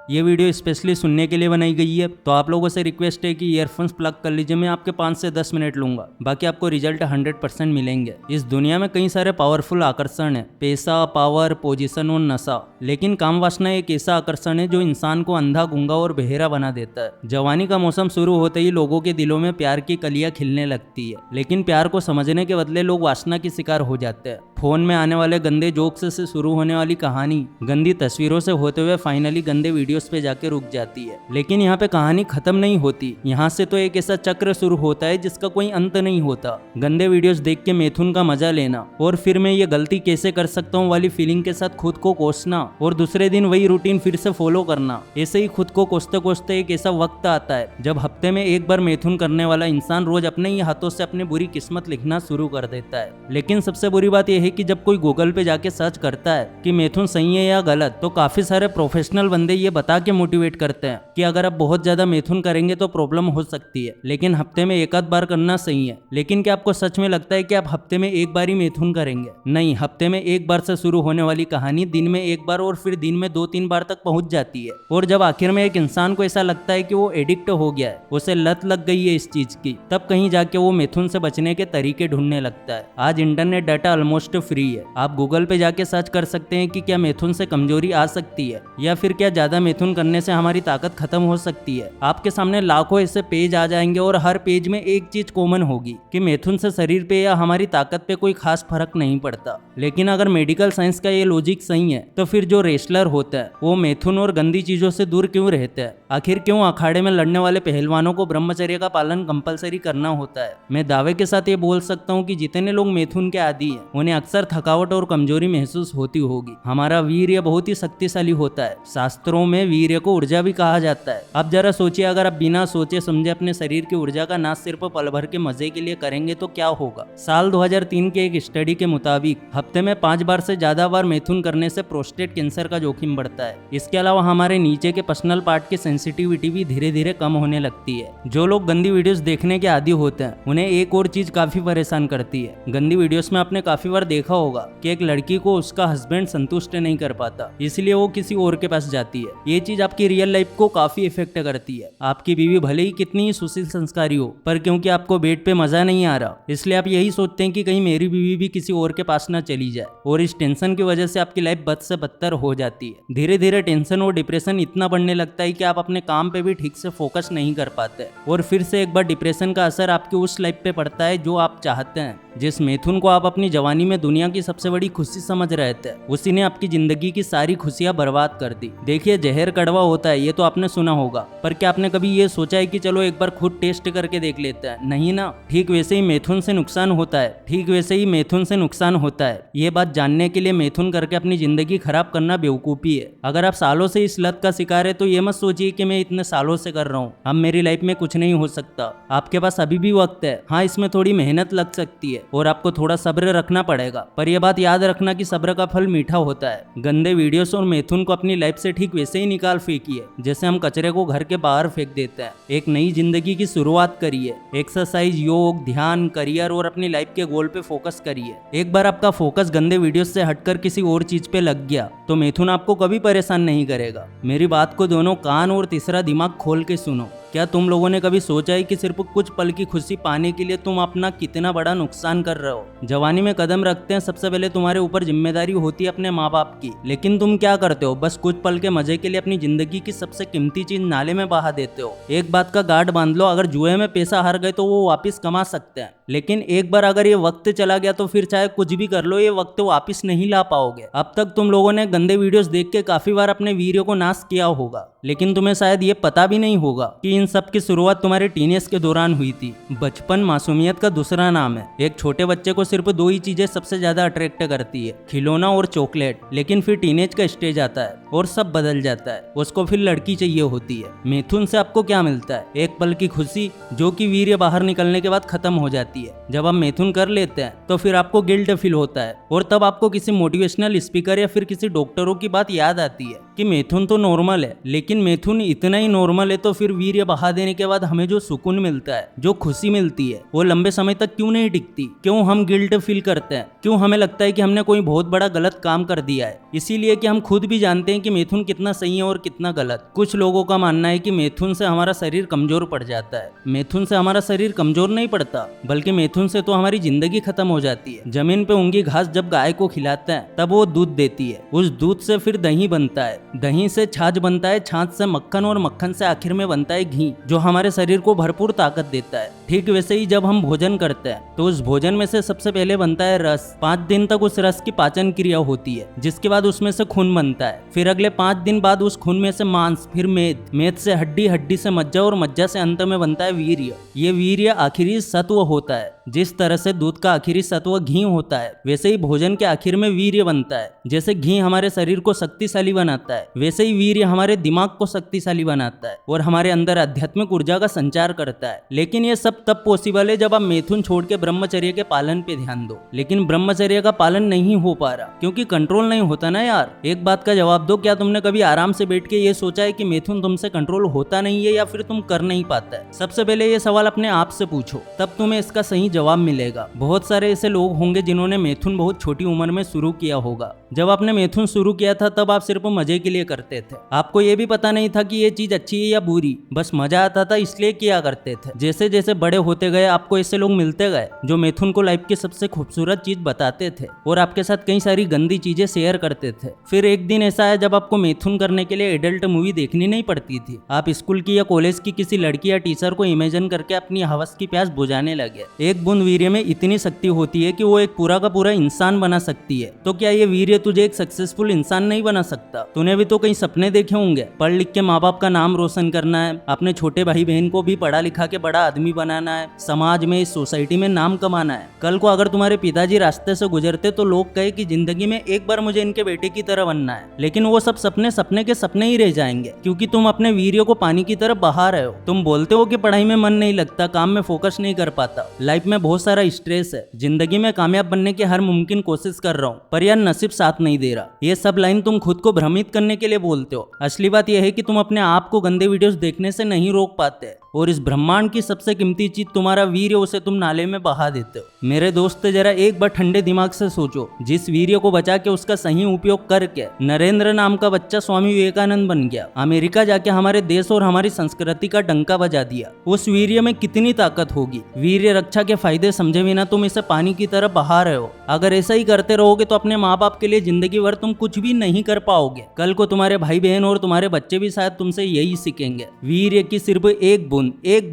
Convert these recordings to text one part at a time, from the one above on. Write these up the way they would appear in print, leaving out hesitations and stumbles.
ये video specially सुनने के लिए बनाई गई है, तो आप लोगों से रिक्वेस्ट है कि ईयरफोन्स प्लग कर लीजिए। मैं आपके 5 से 10 मिनट लूंगा, बाकी आपको रिजल्ट 100% मिलेंगे। इस दुनिया में कई सारे पावरफुल आकर्षण है, पैसा, पावर, पोजीशन और नशा, लेकिन काम वासना एक ऐसा आकर्षण है जो इंसान को अंधा, गूंगा और बहेरा बना देता है। जवानी का मौसम शुरू होते ही लोगों के दिलों में प्यार की कलियां खिलने लगती है, लेकिन प्यार को समझने के बदले लोग वासना की शिकार हो जाते हैं। फोन में आने वाले गंदे जोक्स से शुरू होने वाली कहानी गंदी तस्वीरों से होते हुए फाइनली गंदे वीडियोस पे जाके रुक जाती है। लेकिन यहाँ पे कहानी खत्म नहीं होती, यहाँ से तो एक ऐसा चक्र शुरू होता है जिसका कोई अंत नहीं होता। गंदे वीडियोस देख के मैथुन का मजा लेना और फिर मैं ये गलती कैसे कर सकता हूँ वाली फीलिंग के साथ खुद को कोसना और दूसरे दिन वही रूटीन फिर से फॉलो करना। ऐसे ही खुद को कोसते कोसते एक ऐसा वक्त आता है जब हफ्ते में एक बार मैथुन करने वाला इंसान रोज अपने ही हाथों से अपनी बुरी किस्मत लिखना शुरू कर देता है। लेकिन सबसे बुरी बात यह है कि जब कोई गूगल पे जाके सर्च करता है कि मैथुन सही है या गलत, तो काफी सारे प्रोफेशनल बंदे ये बता के मोटिवेट करते हैं कि अगर आप बहुत ज्यादा मैथुन करेंगे तो प्रॉब्लम हो सकती है, लेकिन हफ्ते में एक आध बार करना सही है। लेकिन क्या आपको सच में लगता है कि आप हफ्ते में एक बार ही मैथुन करेंगे? नहीं, हफ्ते में एक बार से शुरू होने वाली कहानी दिन में एक बार और फिर दिन में 2-3 बार तक पहुंच जाती है। और जब आखिर में एक इंसान को ऐसा लगता है कि वो एडिक्ट हो गया है, उसे लत लग गई है इस चीज की, तब कहीं जाके वो मैथुन से बचने के तरीके ढूंढने लगता है। आज इंटरनेट डाटा ऑलमोस्ट फ्री है, आप गूगल पे जाके सर्च कर सकते हैं कि क्या मैथुन से कमजोरी आ सकती है या फिर क्या ज्यादा मैथुन करने से हमारी ताकत खत्म हो सकती है। आपके सामने लाखों ऐसे पेज आ जाएंगे और हर पेज में एक चीज कॉमन होगी कि मैथुन से शरीर पे या हमारी ताकत पे कोई खास फर्क नहीं पड़ता। लेकिन अगर मेडिकल साइंस का ये लॉजिक सही है, तो फिर जो रेसलर होता है वो मैथुन और गंदी चीजों से दूर क्यों रहते हैं? आखिर क्यों अखाड़े में लड़ने वाले पहलवानों को ब्रह्मचर्य का पालन कंपलसरी करना होता है? मैं दावे के साथ ये बोल सकता हूँ कि जितने लोग मैथुन के आदी हैं, उन्हें अक्सर थकावट और कमजोरी महसूस होती होगी। हमारा वीर्य बहुत ही शक्तिशाली होता है, शास्त्रों में वीर्य को ऊर्जा भी कहा जाता है। अब जरा सोचिए, अगर आप बिना सोचे समझे अपने शरीर की ऊर्जा का नाश सिर्फ पल भर के मजे के लिए करेंगे तो क्या होगा? साल 2003 के एक स्टडी के मुताबिक हफ्ते में 5 बार से ज्यादा बार मैथुन करने से प्रोस्टेट कैंसर का जोखिम बढ़ता है। इसके अलावा हमारे नीचे के पर्सनल पार्ट की सेंसिटिविटी भी धीरे धीरे कम होने लगती है। जो लोग गंदी वीडियोस देखने के आदी होते हैं, उन्हें एक और चीज काफी परेशान करती है। गंदी वीडियोस में आपने काफी बार देखा होगा कि एक लड़की को उसका हस्बैंड संतुष्ट नहीं कर पाता, इसलिए वो किसी और के पास जाती है। ये चीज आपकी रियल लाइफ को काफी इफेक्ट करती है। आपकी बीवी भले ही कितनी ही सुशील संस्कारी हो, पर क्योंकि आपको बेड पे मजा नहीं आ रहा, इसलिए आप यही सोचते हैं कि कहीं मेरी बीवी भी किसी और के पास ना चली जाए, और इस टेंशन की वजह से आपकी लाइफ बद से बदतर हो जाती है। धीरे धीरे टेंशन और डिप्रेशन इतना बढ़ने लगता है कि आप अपने काम पे भी ठीक से फोकस नहीं कर पाते, और फिर से एक बार डिप्रेशन का असर आपकी उस लाइफ पे पड़ता है जो आप चाहते हैं। जिस मैथुन को आप अपनी जवानी में दुनिया की सबसे बड़ी खुशी समझ रहे थे, उसी ने आपकी जिंदगी की सारी खुशियां बर्बाद कर दी। देखिए, जहर कड़वा होता है, ये तो आपने सुना होगा, पर क्या आपने कभी ये सोचा है कि चलो एक बार खुद टेस्ट करके देख लेते हैं? नहीं ना। ठीक वैसे ही मैथुन से नुकसान होता है, ठीक वैसे ही मैथुन से नुकसान होता है। ये बात जानने के लिए मैथुन करके अपनी जिंदगी खराब करना बेवकूफी है। अगर आप सालों से इस लत का शिकार है, तो ये मत सोचिए कि मैं इतने सालों से कर रहा हूँ, अब मेरी लाइफ में कुछ नहीं हो सकता। आपके पास अभी भी वक्त है। हाँ, इसमें थोड़ी मेहनत लग सकती है और आपको थोड़ा सब्र रखना पड़ेगा, पर यह बात याद रखना कि सब्र का फल मीठा होता है। गंदे वीडियोस और मैथुन को अपनी लाइफ से ठीक वैसे ही निकाल फेंकिए जैसे हम कचरे को घर के बाहर फेंक देते हैं। एक नई जिंदगी की शुरुआत करिए। एक्सरसाइज, योग, ध्यान, करियर और अपनी लाइफ के गोल पे फोकस करिए। एक बार आपका फोकस गंदे वीडियोस से हटकर किसी और चीज पे लग गया तो मैथुन आपको कभी परेशान नहीं करेगा। मेरी बात को दोनों कान और तीसरा दिमाग खोल के सुनो। क्या तुम लोगों ने कभी सोचा है कि सिर्फ कुछ पल की खुशी पाने के लिए तुम अपना कितना बड़ा नुकसान कर रहे हो? जवानी में कदम रखते हैं, सबसे पहले तुम्हारे ऊपर जिम्मेदारी होती है अपने माँ बाप की, लेकिन तुम क्या करते हो? बस कुछ पल के मजे के लिए अपनी जिंदगी की सबसे कीमती चीज नाले में बहा देते हो। एक बात का गार्ड बांध लो, अगर जुए में पैसा हार गए तो वो वापिस कमा सकते हैं, लेकिन एक बार अगर ये वक्त चला गया तो फिर चाहे कुछ भी कर लो, ये वक्त वापिस नहीं ला पाओगे। अब तक तुम लोगों ने गंदे वीडियोस देख के काफी बार अपने वीर्य को नाश किया होगा, लेकिन तुम्हें शायद ये पता भी नहीं होगा कि इन सब की शुरुआत तुम्हारे टीनेज के दौरान हुई थी। बचपन मासूमियत का दूसरा नाम है। एक छोटे बच्चे को सिर्फ 2 ही चीजें सबसे ज्यादा अट्रैक्ट करती है, खिलौना और चॉकलेट। लेकिन फिर टीनेज का स्टेज आता है और सब बदल जाता है, उसको फिर लड़की चाहिए होती है। मैथुन से आपको क्या मिलता है? एक पल की खुशी जो कि वीर्य बाहर निकलने के बाद खत्म हो जाती है। जब आप मैथुन कर लेते हैं तो फिर आपको गिल्ट फील होता है, और तब आपको किसी मोटिवेशनल स्पीकर या फिर किसी डॉक्टरों की बात याद आती है कि मैथुन तो नॉर्मल है, लेकिन मैथुन इतना ही नॉर्मल है तो फिर वीर्य बहा देने के बाद हमें जो सुकून मिलता है, जो खुशी मिलती है, वो लंबे समय तक क्यों नहीं टिकती? क्यों हम गिल्ट फील करते हैं? क्यों हमें लगता है कि हमने कोई बहुत बड़ा गलत काम कर दिया है? इसीलिए कि हम खुद भी जानते हैं कि मिथुन कितना सही है और कितना गलत। कुछ लोगों का मानना है कि मिथुन से हमारा शरीर कमजोर पड़ जाता है। मिथुन से हमारा शरीर कमजोर नहीं पड़ता, बल्कि मिथुन से तो हमारी जिंदगी खत्म हो जाती है। जमीन पे उंगी घास जब गाय को खिलाते हैं तब वो दूध देती है, उस दूध से फिर दही बनता है, दही से छाछ बनता है, छाछ से मक्खन और मक्खन से आखिर में बनता है घी, जो हमारे शरीर को भरपूर ताकत देता है। ठीक वैसे ही जब हम भोजन करते हैं तो उस भोजन में से सबसे पहले बनता है रस। 5 दिन तक उस रस की पाचन क्रिया होती है, जिसके बाद उसमें से खून बनता है। फिर अगले 5 दिन बाद उस खून में से मांस, फिर मेद, मेद से हड्डी, हड्डी से मज्जा और मज्जा से अंत में बनता है वीर्य। ये वीर्य आखिरी सत्व होता है। जिस तरह से दूध का आखिरी सत्व घी होता है, वैसे ही भोजन के आखिर में वीर्य बनता है। जैसे घी हमारे शरीर को शक्तिशाली बनाता है, वैसे ही वीर्य हमारे दिमाग को शक्तिशाली बनाता है और हमारे अंदर आध्यात्मिक ऊर्जा का संचार करता है। लेकिन ये सब तब पॉसिबल है जब आप मिथुन छोड़ के ब्रह्मचर्य के पालन पे ध्यान दो। लेकिन ब्रह्मचर्य का पालन नहीं हो पा रहा क्योंकि कंट्रोल नहीं होता ना यार। एक बात का जवाब दो, क्या तुमने कभी आराम से बैठ के ये सोचा है कि मिथुन तुमसे कंट्रोल होता नहीं है या फिर तुम कर नहीं पाता है? सबसे पहले ये सवाल अपने आप से पूछो, तब तुम्हें इसका सही जवाब मिलेगा। बहुत सारे ऐसे लोग होंगे जिन्होंने मिथुन बहुत छोटी उम्र में शुरू किया होगा। जब आपने मिथुन शुरू किया था तब आप सिर्फ मजे के लिए करते थे। आपको ये भी पता नहीं था कि ये चीज अच्छी है या बुरी, बस मजा आता था इसलिए किया करते थे। जैसे जैसे बड़े होते गए आपको ऐसे लोग मिलते गए जो मिथुन को लाइफ की सबसे खूबसूरत चीज बताते थे और आपके साथ कई सारी गंदी चीजें शेयर करते थे। फिर एक दिन ऐसा है जब आपको मिथुन करने के लिए एडल्ट मूवी देखनी नहीं पड़ती थी। आप स्कूल की या कॉलेज की किसी लड़की या टीचर को इमेजिन करके अपनी हवस की प्यास बुझाने लगे। एक बूंद वीर्य में इतनी शक्ति होती है कि वो एक पूरा का पूरा इंसान बना सकती है। तो क्या ये वीर्य तुझे एक सक्सेसफुल इंसान नहीं बना सकता? तूने भी तो कई सपने देखे होंगे, पढ़ लिख के माँ बाप का नाम रोशन करना है, अपने छोटे भाई बहन को भी पढ़ा लिखा के बड़ा आदमी बनाना है, समाज में, इस सोसाइटी में नाम कमाना है। कल को अगर तुम्हारे पिताजी रास्ते से गुजरते तो लोग कहे कि जिंदगी में एक बार मुझे इनके बेटे की तरह बनना है। लेकिन वो सब सपने सपने के सपने ही रह जाएंगे क्योंकि तुम अपने वीर्य को पानी की तरह बहा रहे हो। तुम बोलते हो कि पढ़ाई में मन नहीं लगता, काम में फोकस नहीं कर पाता, लाइफ में बहुत सारा स्ट्रेस है, जिंदगी में कामयाब बनने की हर मुमकिन कोशिश कर रहा हूँ, पर यार नसीब साथ नहीं दे रहा। ये सब लाइन तुम खुद को भ्रमित करने के लिए बोलते हो। असली बात यह है कि तुम अपने आप को गंदे वीडियोस देखने से नहीं रोक पाते और इस ब्रह्मांड की सबसे कीमती चीज तुम्हारा वीर्य, उसे तुम नाले में बहा देते हो। मेरे दोस्त जरा एक बार ठंडे दिमाग से सोचो, जिस वीर्य को बचा के उसका सही उपयोग करके नरेंद्र नाम का बच्चा स्वामी विवेकानंद बन गया, अमेरिका जाके हमारे देश और हमारी संस्कृति का डंका बजा दिया, उस वीर्य में कितनी ताकत होगी। वीर्य रक्षा के फायदे समझे बिना तुम इसे पानी की तरह बहा रहे हो। अगर ऐसा ही करते रहोगे तो अपने माँ बाप के लिए जिंदगी भर तुम कुछ भी नहीं कर पाओगे। कल को तुम्हारे भाई बहन और तुम्हारे बच्चे भी शायद तुमसे यही सीखेंगे। वीर्य की सिर्फ एक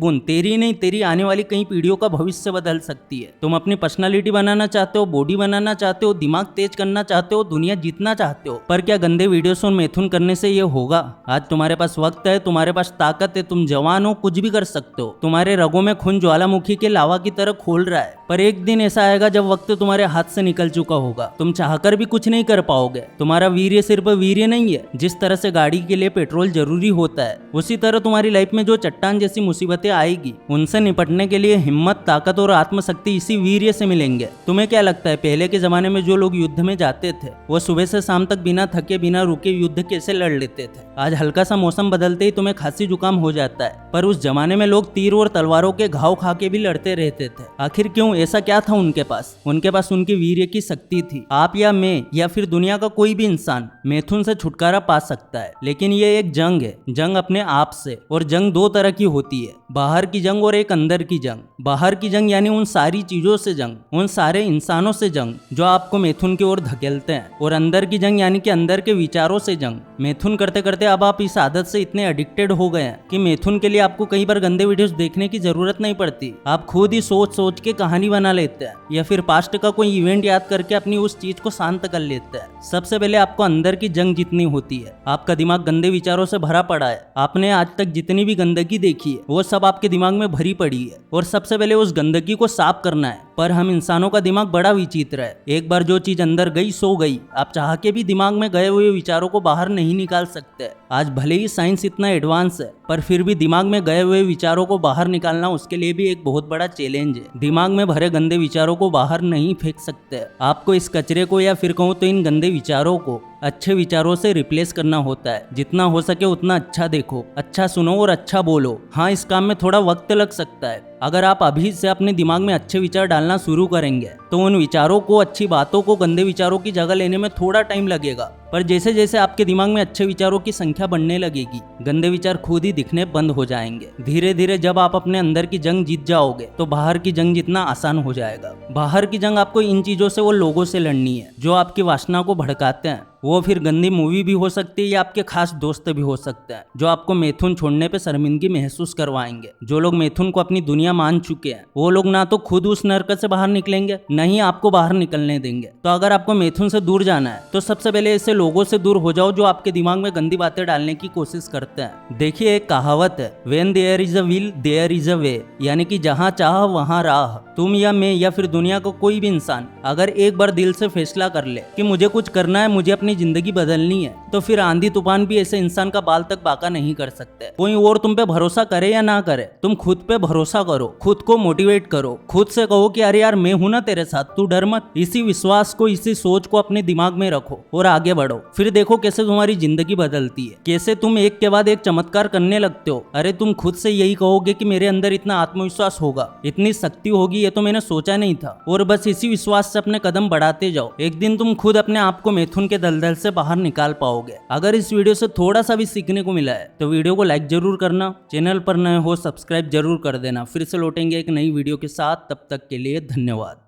बूंद तेरी नहीं, तेरी आने वाली कई पीढ़ियों का भविष्य बदल सकती है। तुम अपनी पर्सनालिटी बनाना चाहते हो, बॉडी बनाना चाहते हो, दिमाग तेज करना चाहते हो, दुनिया जीतना चाहते हो, पर क्या गंदे वीडियोस और मिथुन करने से ये होगा? आज तुम्हारे पास वक्त है, तुम्हारे पास ताकत है, तुम जवान हो, कुछ भी कर सकते हो। तुम्हारे रगों में खून ज्वालामुखी के लावा की तरह खोल रहा है, पर एक दिन ऐसा आएगा जब वक्त तुम्हारे हाथ से निकल चुका होगा। तुम चाहकर भी कुछ नहीं कर पाओगे। तुम्हारा वीर्य सिर्फ वीर्य नहीं है। जिस तरह से गाड़ी के लिए पेट्रोल जरूरी होता है, उसी तरह तुम्हारी लाइफ में जो चट्टान जैसी मुसीबतें आएगी, उनसे निपटने के लिए हिम्मत, ताकत और आत्मशक्ति इसी वीर्य से मिलेंगे। तुम्हें क्या लगता है पहले के जमाने में जो लोग युद्ध में जाते थे वो सुबह से शाम तक बिना थके बिना रुके युद्ध कैसे लड़ लेते थे? आज हल्का सा मौसम बदलते ही तुम्हें खांसी जुकाम हो जाता है, पर उस जमाने में लोग तीर और तलवारों के घाव खा के भी लड़ते रहते थे। आखिर क्यों? ऐसा क्या था उनके पास? उनके पास उनकी वीर्य की शक्ति थी। आप या मैं या फिर दुनिया का कोई भी इंसान मिथुन से छुटकारा पा सकता है, लेकिन ये एक जंग है, जंग अपने आप से। और जंग दो तरह की होती है, बाहर की जंग और एक अंदर की जंग। बाहर की जंग यानी उन सारी चीजों से जंग, उन सारे इंसानों से जंग जो आपको मिथुन की ओर धकेलते हैं, और अंदर की जंग यानी कि अंदर के विचारों से जंग। मिथुन करते करते अब आप इस आदत से इतने एडिक्टेड हो गए हैं कि मिथुन के लिए आपको कई बार गंदे वीडियोस देखने की जरूरत नहीं पड़ती। आप खुद ही सोच सोच के कहानी बना लेते हैं या फिर पास्ट का कोई इवेंट याद करके अपनी उस चीज को शांत कर लेते हैं। सबसे पहले आपको अंदर की जंग जीतनी होती है। आपका दिमाग गंदे विचारों से भरा पड़ा है। आपने आज तक जितनी भी गंदगी देखी है वो सब आपके दिमाग में भरी पड़ी है और सबसे पहले उस गंदगी को साफ करना है। पर हम इंसानों का दिमाग बड़ा विचित्र है। एक बार जो चीज अंदर गई सो गई। आप चाह के भी दिमाग में गए हुए विचारों को बाहर नहीं निकाल सकते। आज भले ही साइंस इतना एडवांस है, पर फिर भी दिमाग में गए हुए विचारों को बाहर निकालना उसके लिए भी एक बहुत बड़ा चैलेंज है। दिमाग में भरे गंदे विचारों को बाहर नहीं फेंक सकते। आपको इस कचरे को, या फिर कहूँ तो इन गंदे विचारों को अच्छे विचारों से रिप्लेस करना होता है। जितना हो सके उतना अच्छा देखो, अच्छा सुनो और अच्छा बोलो। हाँ, इस काम में थोड़ा वक्त लग सकता है। अगर आप अभी से अपने दिमाग में अच्छे विचार डालना शुरू करेंगे तो उन विचारों को, अच्छी बातों को गंदे विचारों की जगह लेने में थोड़ा टाइम लगेगा। पर जैसे जैसे आपके दिमाग में अच्छे विचारों की संख्या बढ़ने लगेगी, गंदे विचार खुद ही दिखने बंद हो जाएंगे। धीरे धीरे जब आप अपने अंदर की जंग जीत जाओगे तो बाहर की जंग जितना आसान हो जाएगा। बाहर की जंग आपको इन चीजों से, वो लोगों से लड़नी है जो आपकी वासना को भड़काते हैं। वो फिर गंदी मूवी भी हो सकती है या आपके खास दोस्त भी हो सकते हैं जो आपको मैथुन छोड़ने पे शर्मिंदगी महसूस करवाएंगे। जो लोग मैथुन को अपनी दुनिया मान चुके हैं वो लोग ना तो खुद उस नरक से बाहर निकलेंगे, न ही आपको बाहर निकलने देंगे। तो अगर आपको मैथुन से दूर जाना है तो सबसे पहले ऐसे लोगों से दूर हो जाओ जो आपके दिमाग में गंदी बातें डालने की कोशिश करते हैं। देखिए, एक कहावत है, when there is a will there is a way, यानी कि जहाँ चाह वहाँ राह। तुम या मैं या फिर दुनिया का कोई भी इंसान अगर एक बार दिल से फैसला कर ले कि मुझे कुछ करना है, मुझे अपनी जिंदगी बदलनी है, तो फिर आंधी तूफान भी ऐसे इंसान का बाल तक बाका नहीं कर सकते। कोई और तुम पे भरोसा करे या ना करे, तुम खुद पे भरोसा करो, खुद को मोटिवेट करो, खुद से कहो कि अरे यार मैं हूं ना तेरे साथ, तू डर मत। इसी विश्वास को, इसी सोच को अपने दिमाग में रखो और आगे बढ़ो। फिर देखो कैसे तुम्हारी जिंदगी बदलती है, कैसे तुम एक के बाद एक चमत्कार करने लगते हो। अरे तुम खुद से यही कहोगे कि मेरे अंदर इतना आत्मविश्वास होगा, इतनी शक्ति होगी, ये तो मैंने सोचा नहीं था। और बस इसी विश्वास से अपने कदम बढ़ाते जाओ। एक दिन तुम खुद अपने आप को मैथुन के दलदल से बाहर निकाल पाओगे। अगर इस वीडियो से थोड़ा सा भी सीखने को मिला है तो वीडियो को लाइक जरूर करना, चैनल पर नए हो सब्सक्राइब जरूर कर देना। फिर से लौटेंगे एक नई वीडियो के साथ, तब तक के लिए धन्यवाद।